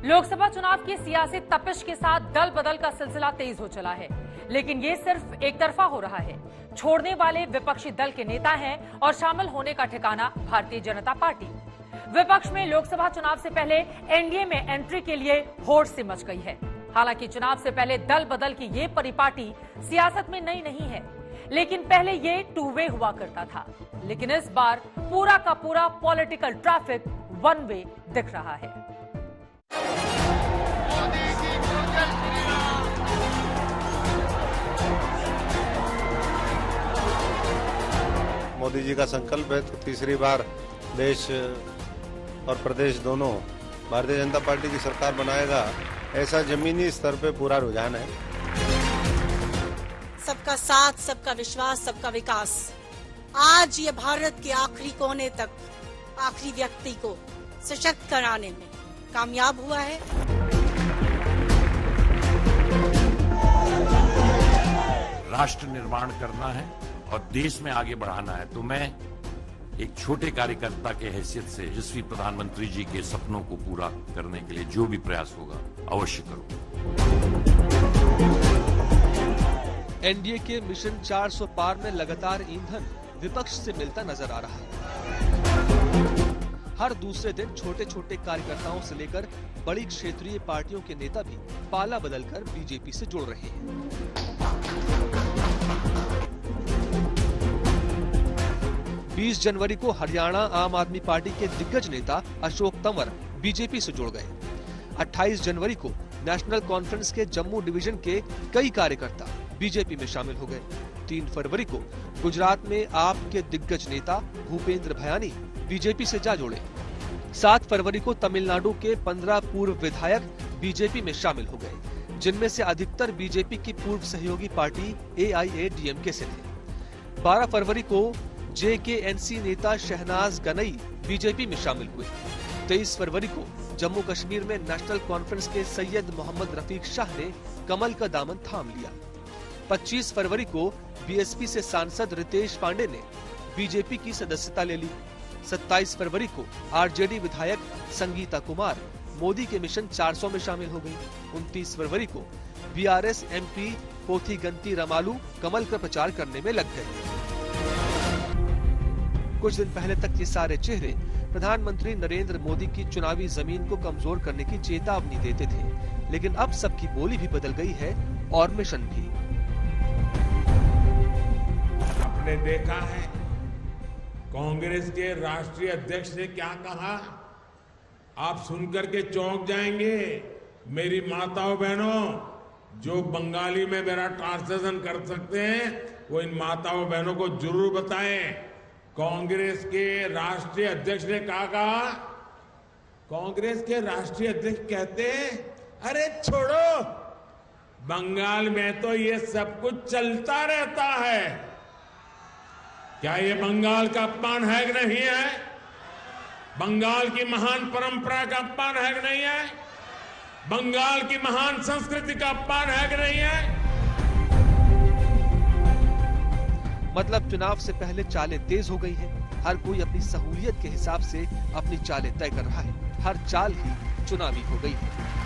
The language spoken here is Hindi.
लोकसभा चुनाव की सियासी तपिश के साथ दल बदल का सिलसिला तेज हो चला है, लेकिन ये सिर्फ एक तरफा हो रहा है। छोड़ने वाले विपक्षी दल के नेता हैं और शामिल होने का ठिकाना भारतीय जनता पार्टी। विपक्ष में लोकसभा चुनाव से पहले एनडीए में एंट्री के लिए होड़ सी मच गई है। हालांकि चुनाव से पहले दल बदल की ये परिपाटी सियासत में नई नहीं है, लेकिन पहले ये टू वे हुआ करता था। लेकिन इस बार पूरा का पूरा पॉलिटिकल ट्रैफिक वन वे दिख रहा है। मोदी जी का संकल्प है तो तीसरी बार देश और प्रदेश दोनों भारतीय जनता पार्टी की सरकार बनाएगा, ऐसा जमीनी स्तर पे पूरा रुझान है। सबका साथ, सबका विश्वास, सबका विकास आज ये भारत के आखिरी कोने तक, आखिरी व्यक्ति को सशक्त कराने में कामयाब हुआ है। राष्ट्र निर्माण करना है और देश में आगे बढ़ाना है, तो मैं एक छोटे कार्यकर्ता के हैसियत से यशस्वी प्रधानमंत्री जी के सपनों को पूरा करने के लिए जो भी प्रयास होगा अवश्य करूंगा। एनडीए के मिशन 400 पार में लगातार ईंधन विपक्ष से मिलता नजर आ रहा है। हर दूसरे दिन छोटे छोटे कार्यकर्ताओं से लेकर बड़ी क्षेत्रीय पार्टियों के नेता भी पाला बदलकर बीजेपी से जुड़ रहे हैं। 20 जनवरी को हरियाणा आम आदमी पार्टी के दिग्गज नेता अशोक तंवर बीजेपी से जुड़ गए। 28 जनवरी को नेशनल कॉन्फ्रेंस के जम्मू डिवीजन के कई कार्यकर्ता बीजेपी में शामिल हो गए। 3 फरवरी को गुजरात में आप के दिग्गज नेता भूपेंद्र भयानी बीजेपी से जा जुड़े। 7 फरवरी को तमिलनाडु के 15 पूर्व विधायक बीजेपी में शामिल हो गए, जिनमें से अधिकतर बीजेपी की पूर्व सहयोगी पार्टी AIADMK से थे। 12 फरवरी को JKNC नेता शहनाज गनई बीजेपी में शामिल हुए। 23 फरवरी को जम्मू कश्मीर में नेशनल कॉन्फ्रेंस के सैयद मोहम्मद रफीक शाह ने कमल का दामन थाम लिया। 25 फरवरी को बीएसपी से सांसद रितेश पांडे ने बीजेपी की सदस्यता ले ली। 27 फरवरी को आरजेडी विधायक संगीता कुमार मोदी के मिशन 400 में शामिल हो गई। 29 फरवरी को BRS MP पोथीगंती रमालू कमल का प्रचार करने में लग गए। कुछ दिन पहले तक ये सारे चेहरे प्रधानमंत्री नरेंद्र मोदी की चुनावी जमीन को कमजोर करने की चेतावनी देते थे, लेकिन अब सबकी बोली भी बदल गई है और मिशन भी। आपने देखा है कांग्रेस के राष्ट्रीय अध्यक्ष ने क्या कहा, आप सुनकर के चौंक जाएंगे। मेरी माताओं बहनों, जो बंगाली में मेरा ट्रांसलेशन कर सकते हैं वो इन माताओं बहनों को जरूर बताएं। कांग्रेस के राष्ट्रीय अध्यक्ष ने कहा, कांग्रेस के राष्ट्रीय अध्यक्ष कहते हैं, अरे छोड़ो, बंगाल में तो ये सब कुछ चलता रहता है। क्या ये बंगाल का अपमान है कि नहीं है? बंगाल की महान परंपरा का अपमान है कि नहीं है? बंगाल की महान संस्कृति का अपमान है कि नहीं है? मतलब चुनाव से पहले चालें तेज हो गई हैं। हर कोई अपनी सहूलियत के हिसाब से अपनी चालें तय कर रहा है। हर चाल ही चुनावी हो गई है।